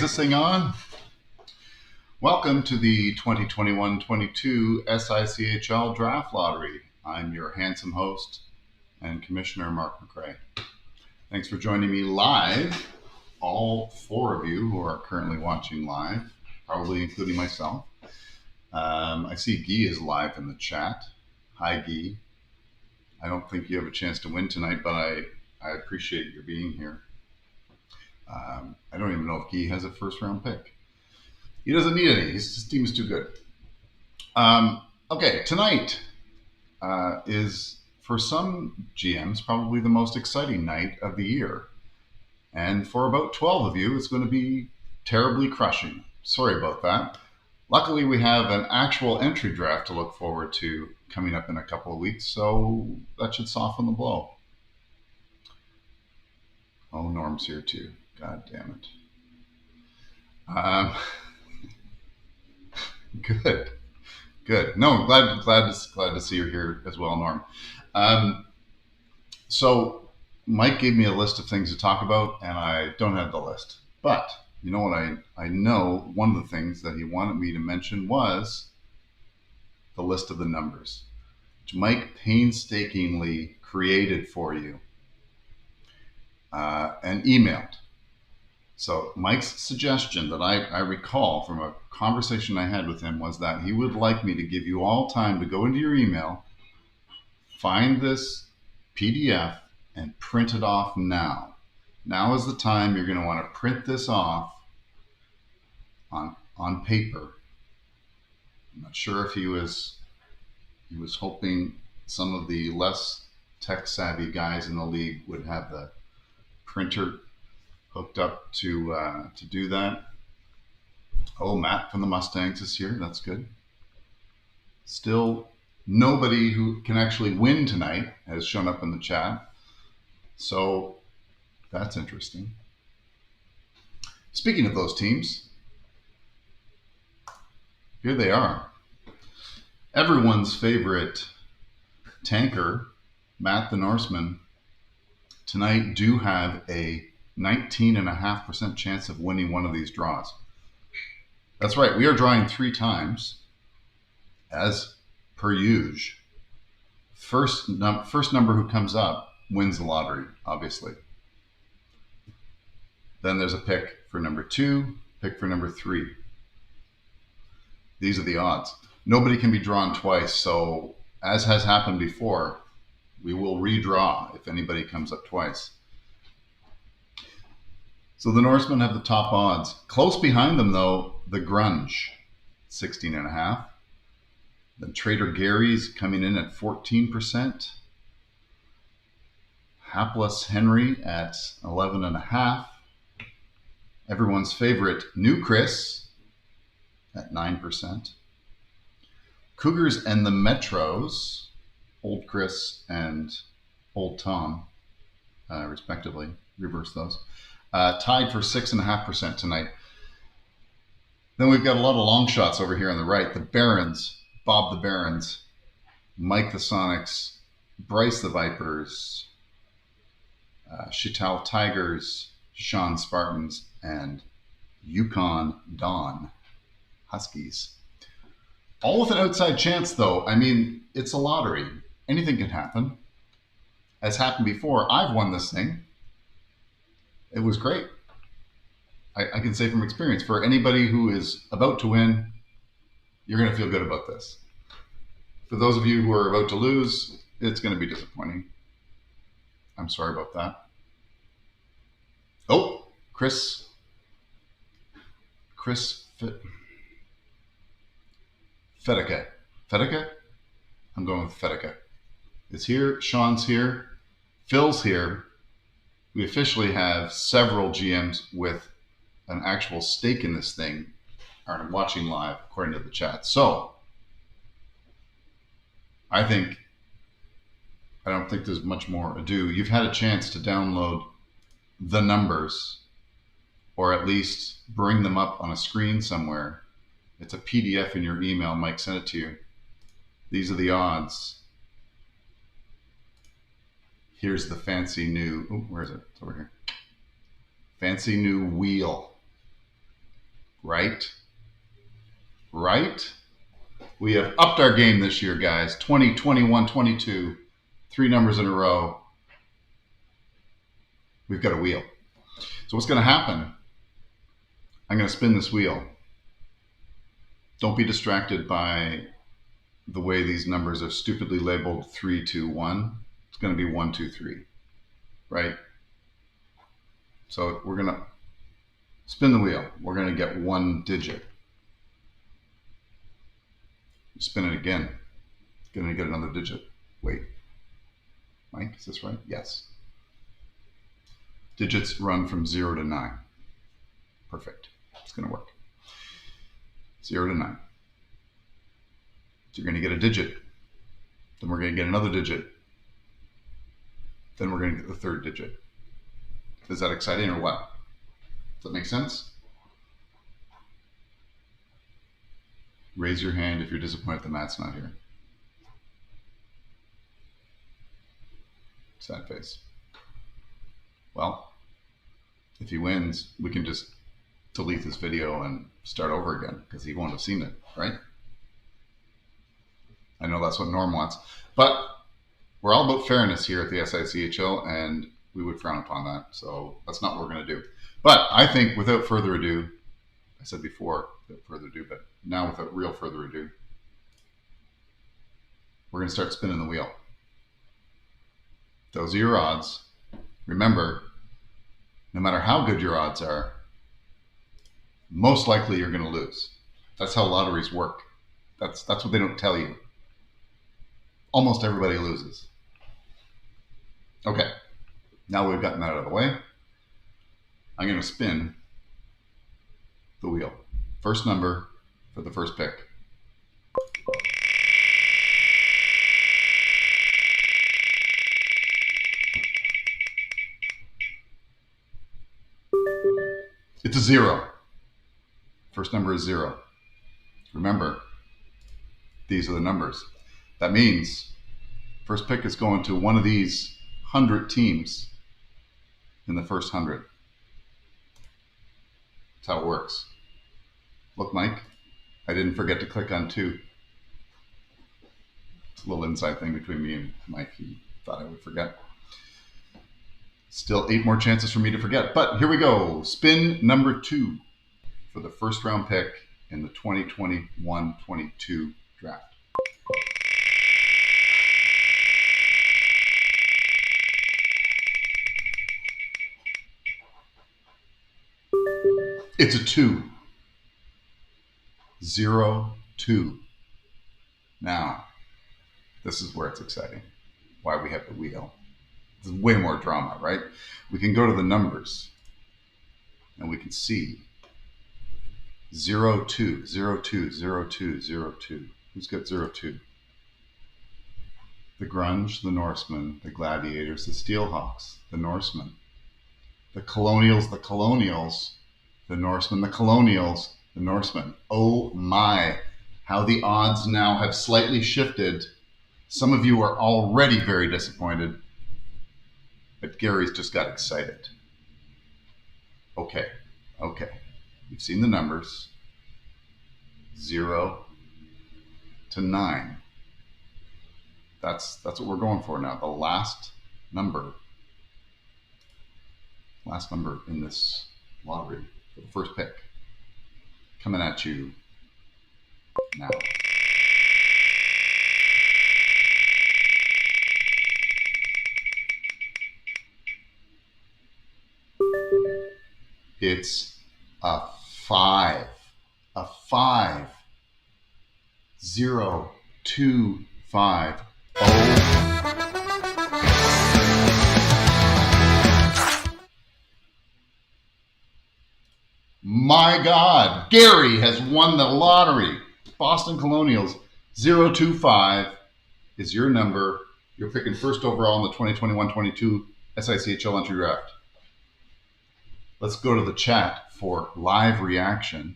this thing on? Welcome to the 2021-22 SICHL Draft Lottery. I'm your handsome host and Commissioner Mark McRae. Thanks for joining me live, all four of you who are currently watching live, probably including myself. I see Guy is live in the chat. Hi, Guy. I don't think you have a chance to win tonight, but I appreciate your being here. I don't even know if Guy has a first round pick. He doesn't need any. His team is too good. Okay, tonight is, for some GMs, probably the most exciting night of the year. And for about 12 of you, it's going to be terribly crushing. Sorry about that. Luckily, we have an actual entry draft to look forward to coming up in a couple of weeks, so that should soften the blow. Oh, Norm's here too. God damn it. Good. No, glad to see you here as well, Norm. So Mike gave me a list of things to talk about, and I don't have the list. But you know what? I know one of the things that he wanted me to mention was the list of the numbers, which Mike painstakingly created for you and emailed. So Mike's suggestion that I recall from a conversation I had with him was that he would like me to give you all time to go into your email, find this PDF, and print it off now. Now is the time you're going to want to print this off on paper. I'm not sure if he was hoping some of the less tech savvy guys in the league would have the printer hooked up to do that. Oh, Matt from the Mustangs is here. That's good. Still, nobody who can actually win tonight has shown up in the chat. So that's interesting. Speaking of those teams, here they are. Everyone's favorite tanker, Matt the Norseman, tonight do have a 19.5% chance of winning one of these draws. That's right. We are drawing 3 times, as per usual. First number who comes up wins the lottery, obviously. Then there's a pick for number 2, pick for number 3. These are the odds. Nobody can be drawn twice, so as has happened before, we will redraw if anybody comes up twice. So the Norsemen have the top odds. Close behind them, though, the Grunge, 16.5. Then Trader Gary's coming in at 14%. Hapless Henry at 11.5. Everyone's favorite New Chris at 9%. Cougars and the Metros, Old Chris and Old Tom, respectively, reverse those. Tied for 6.5% tonight. Then we've got a lot of long shots over here on the right. The Barons, Bob the Barons, Mike the Sonics, Bryce the Vipers, Chital Tigers, Sean Spartans, and Yukon Dawn Huskies. All with an outside chance, though. I mean, it's a lottery. Anything can happen. As happened before, I've won this thing. It was great. I can say from experience, for anybody who is about to win, you're going to feel good about this. For those of you who are about to lose, it's going to be disappointing. I'm sorry about that. Oh, Chris Fedeka. Fedeka? I'm going with Fedeka. Is here. Sean's here. Phil's here. We officially have several GMs with an actual stake in this thing are watching live, according to the chat. So I don't think there's much more ado. You've had a chance to download the numbers, or at least bring them up on a screen somewhere. It's a PDF in your email. Mike sent it to you. These are the odds. Here's the fancy new, where is it? It's over here. Fancy new wheel. Right? Right? We have upped our game this year, guys. 20, 21, 22. 3 numbers in a row. We've got a wheel. So what's going to happen? I'm going to spin this wheel. Don't be distracted by the way these numbers are stupidly labeled 3, 2, 1. It's going to be 1, 2, 3. Right? So we're going to spin the wheel. We're going to get 1 digit. Spin it again. Going to get another digit. Wait. Mike, is this right? Yes. Digits run from 0 to 9. Perfect. It's going to work. 0 to 9. So you're going to get a digit. Then we're going to get another digit. Then we're going to get the 3rd digit. Is that exciting or what? Does that make sense? Raise your hand if you're disappointed that Matt's not here. Sad face. Well, if he wins, we can just delete this video and start over again because he won't have seen it, right? I know that's what Norm wants, but we're all about fairness here at the SICHL, and we would frown upon that. So that's not what we're going to do. But I think without further ado, I said before, without further ado, but now without real further ado, we're going to start spinning the wheel. Those are your odds. Remember, no matter how good your odds are, most likely you're going to lose. That's how lotteries work. That's what they don't tell you. Almost everybody loses. Okay, now we've gotten that out of the way. I'm going to spin the wheel. First number for the first pick. It's a 0. First number is 0. Remember, these are the numbers. That means first pick is going to one of these 100 teams in the first 100. That's how it works. Look, Mike, I didn't forget to click on 2. It's a little inside thing between me and Mike. He thought I would forget. Still 8 more chances for me to forget. But here we go. Spin number 2 for the first round pick in the 2021-22 draft. It's a 2. 0, 2. Now, this is where it's exciting. Why we have the wheel. There's way more drama, right? We can go to the numbers and we can see 0, 2, 0, 2, 0, 2, 0, 2. Who's got 0, 2? The Grunge, the Norsemen, the Gladiators, the Steelhawks, the Norsemen, the Colonials, the Norsemen, the Colonials, the Norsemen. Oh my, how the odds now have slightly shifted. Some of you are already very disappointed, but Gary's just got excited. Okay. You've seen the numbers. 0 to 9. That's what we're going for now. The last number in this lottery for the first pick. Coming at you now. It's a 5. A 5. 0, 2, 5. My God, Gary has won the lottery. Boston Colonials 025 is your number. You're picking first overall in the 2021-22 SICHL entry draft. Let's go to the chat for live reaction.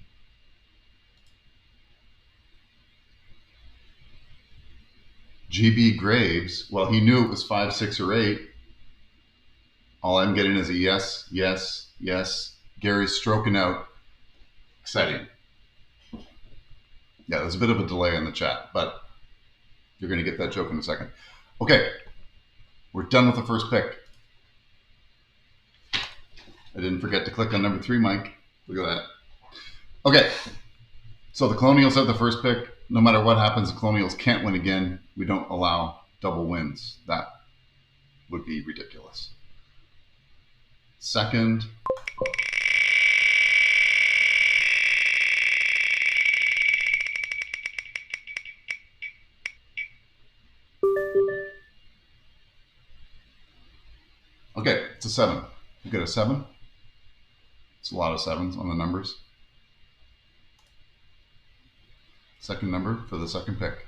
GB Graves, well, he knew it was 5, 6, or 8. All I'm getting is a yes, yes, yes. Gary's stroking out Exciting. Yeah, there's a bit of a delay in the chat, but you're going to get that joke in a second. Okay, we're done with the first pick. I didn't forget to click on number 3, Mike. Look at that. Okay, so the Colonials have the first pick. No matter what happens, the Colonials can't win again. We don't allow double wins. That would be ridiculous. Second. Okay, it's a 7. You get a 7. It's a lot of 7s on the numbers. Second number for the second pick.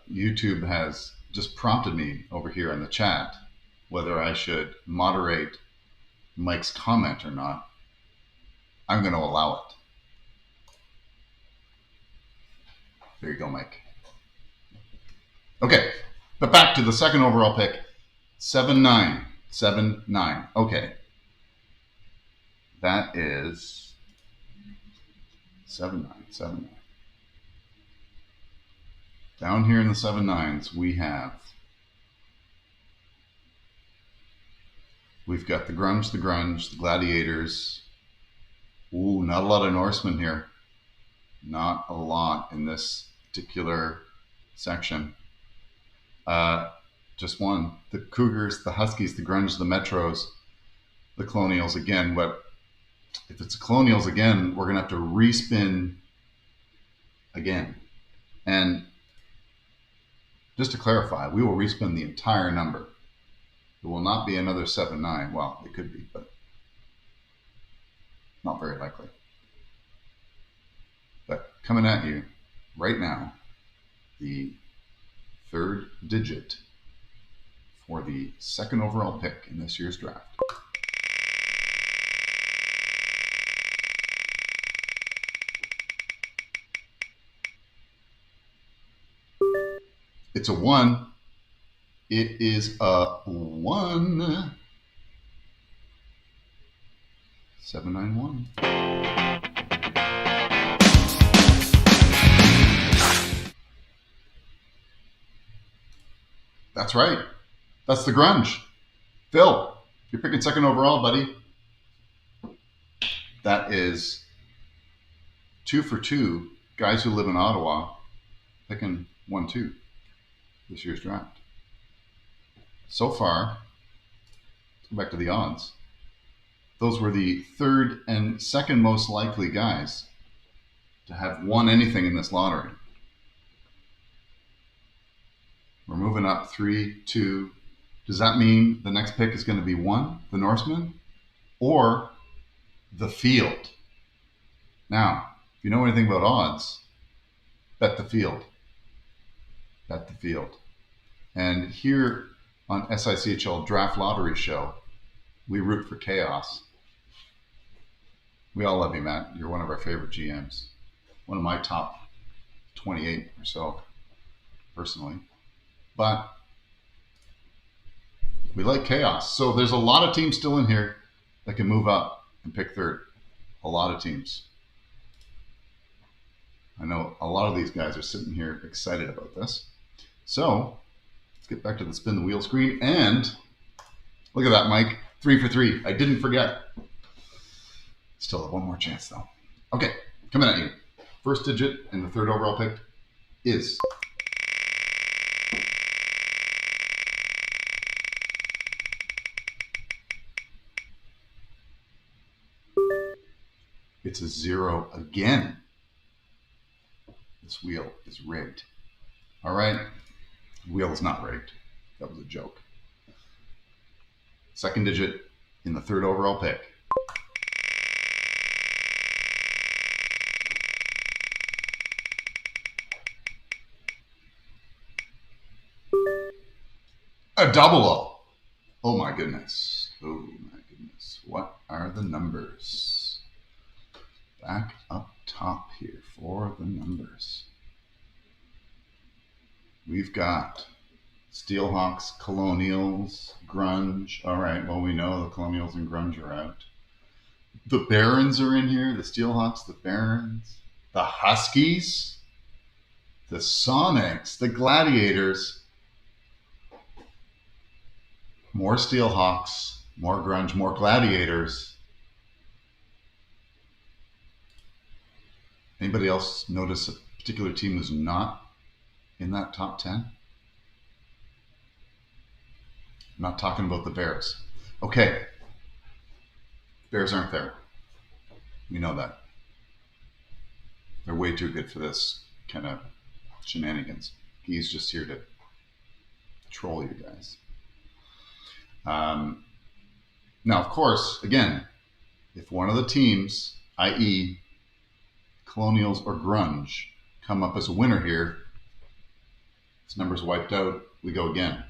YouTube has just prompted me over here in the chat whether I should moderate Mike's comment or not. I'm going to allow it. There you go, Mike. Okay, but back to the second overall pick. 7-9. 7-9. Okay. That is 7-9. 7-9. Down here in the 7-9s, we've got the Grunge, the Gladiators. Ooh, not a lot of Norsemen here. Not a lot in this particular section. Just one. The Cougars, the Huskies, the Grunge, the Metros, the Colonials again. But if it's the Colonials again, we're going to have to respin again. And just to clarify, we will respin the entire number. It will not be another 7-9. Well, it could be, but not very likely. But coming at you right now, the third digit for the second overall pick in this year's draft. It's a 1. It is a 1. 791. That's right. That's the Grunge. Phil, you're picking second overall, buddy. That is 2 for 2 guys who live in Ottawa picking 1-2 this year's draft. So far, let's go back to the odds. Those were the third and second most likely guys to have won anything in this lottery. We're moving up 3, 2. Does that mean the next pick is going to be 1, the Norseman, or the field? Now, if you know anything about odds, bet the field. Bet the field. And here on SICHL Draft Lottery Show, we root for chaos. We all love you, Matt. You're one of our favorite GMs. One of my top 28 or so, personally. But we like chaos. So there's a lot of teams still in here that can move up and pick third. A lot of teams. I know a lot of these guys are sitting here excited about this. So let's get back to the spin the wheel screen. And look at that, Mike. 3 for 3. I didn't forget. Still have one more chance, though. Okay, coming at you. First digit in the third overall pick is... It's a 0 again. This wheel is rigged. All right. The wheel is not rigged. That was a joke. Second digit in the third overall pick. A double O. Oh my goodness. Oh my goodness. What are the numbers? Back up top here for the numbers. We've got Steelhawks, Colonials, Grunge. All right, well, we know the Colonials and Grunge are out. The Barons are in here, the Steelhawks, the Barons, the Huskies, the Sonics, the Gladiators, more Steelhawks, more Grunge, more Gladiators. Anybody else notice a particular team who's not in that top 10? I'm not talking about the Bears. Okay. Bears aren't there. We know that. They're way too good for this kind of shenanigans. He's just here to troll you guys. Now, of course, again, if one of the teams, i.e., Colonials or Grunge, come up as a winner here, this number's wiped out, we go again.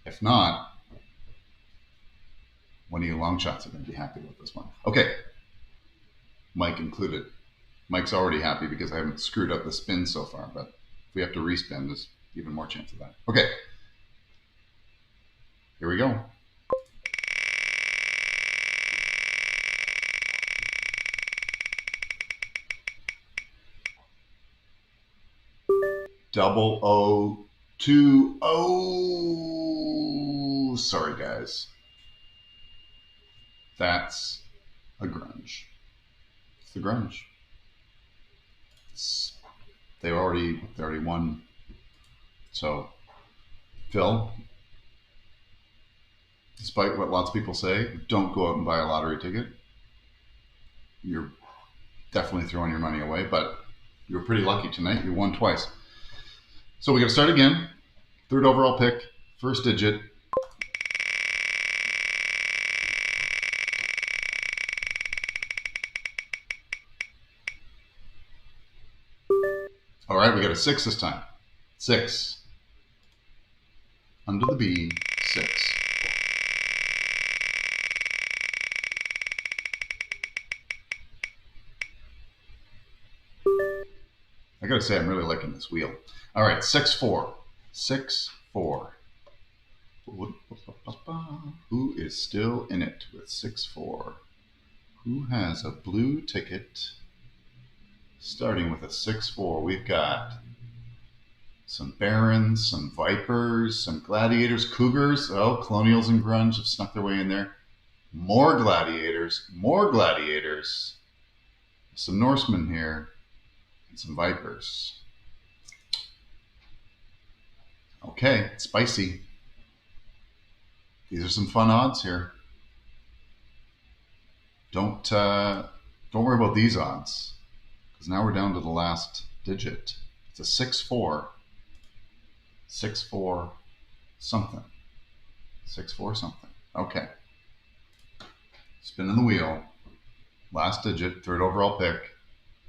If not, one of you long shots are going to be happy with this one. Okay, Mike included. Mike's already happy because I haven't screwed up the spin so far, but if we have to respin, there's even more chance of that. Okay, here we go. Double O 2 O. Sorry, guys. That's a Grunge. It's the Grunge. They already won. So, Phil, despite what lots of people say, don't go out and buy a lottery ticket. You're definitely throwing your money away, but you were pretty lucky tonight. You won twice. So we got to start again. Third overall pick, first digit. All right, we got a 6 this time. 6. Under the B, 6. I gotta say, I'm really liking this wheel. All right, 6-4. 6-4. Who is still in it with 6-4? Who has a blue ticket? Starting with a 6-4, we've got some Barons, some Vipers, some Gladiators, Cougars. Oh, Colonials and Grunge have snuck their way in there. More Gladiators, some Norsemen here, and some Vipers. Okay, spicy. These are some fun odds here. Don't worry about these odds, because now we're down to the last digit. It's a 6-4. 6-4 something. 6-4 something. Okay. Spinning the wheel. Last digit, third overall pick.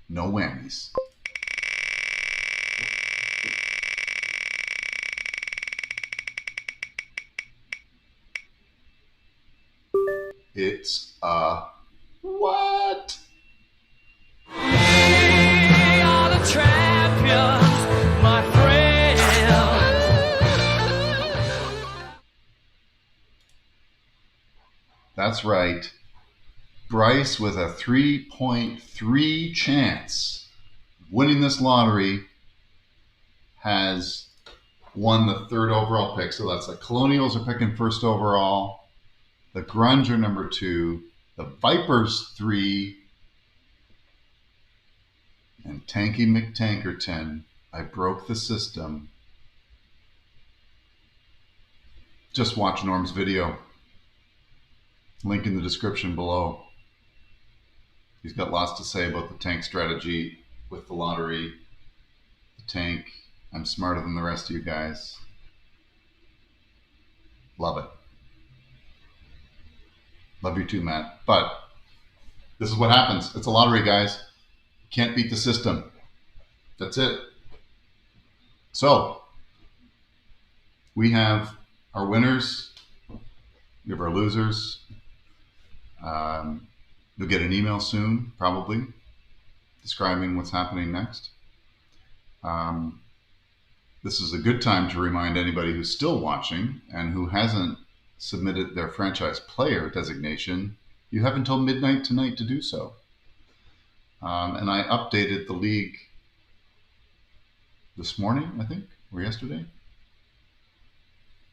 No whammies. It's a what? We are the champions, my friend. That's right. Bryce with a 3.3 chance of winning this lottery has won the third overall pick. So that's the Colonials are picking first overall. The Grunge are number 2. The Vipers 3. And Tanky McTankerton, I broke the system. Just watch Norm's video. Link in the description below. He's got lots to say about the tank strategy with the lottery. The tank. I'm smarter than the rest of you guys. Love it. Love you too, Matt. But this is what happens. It's a lottery, guys. You can't beat the system. That's it. So, we have our winners. We have our losers. You'll get an email soon, probably, describing what's happening next. This is a good time to remind anybody who's still watching and who hasn't submitted their franchise player designation, you have until midnight tonight to do so. And I updated the league this morning, I think, or yesterday.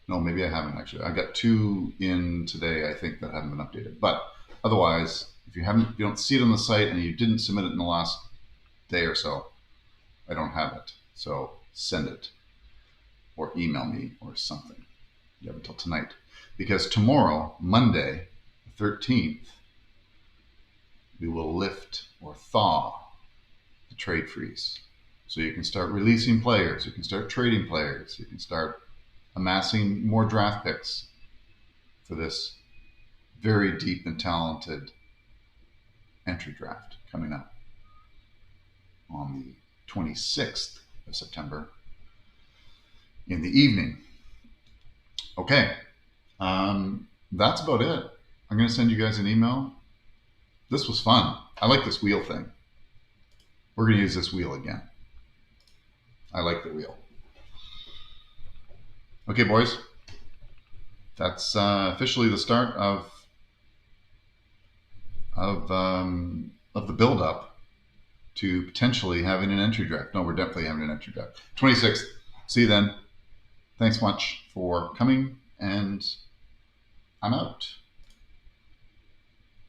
No, maybe I haven't actually. I got 2 in today, I think, that haven't been updated. But otherwise, if you don't see it on the site and you didn't submit it in the last day or so, I don't have it. So send it or email me or something. You have until tonight. Because tomorrow, Monday, the 13th, we will lift or thaw the trade freeze. So you can start releasing players, you can start trading players, you can start amassing more draft picks for this very deep and talented entry draft coming up on the 26th of September in the evening. Okay, that's about it. I'm going to send you guys an email. This was fun. I like this wheel thing. We're going to use this wheel again. I like the wheel. Okay, boys. That's officially the start of the build-up to potentially having an entry draft. No, we're definitely having an entry draft. 26th. See you then. Thanks much for coming, and I'm out.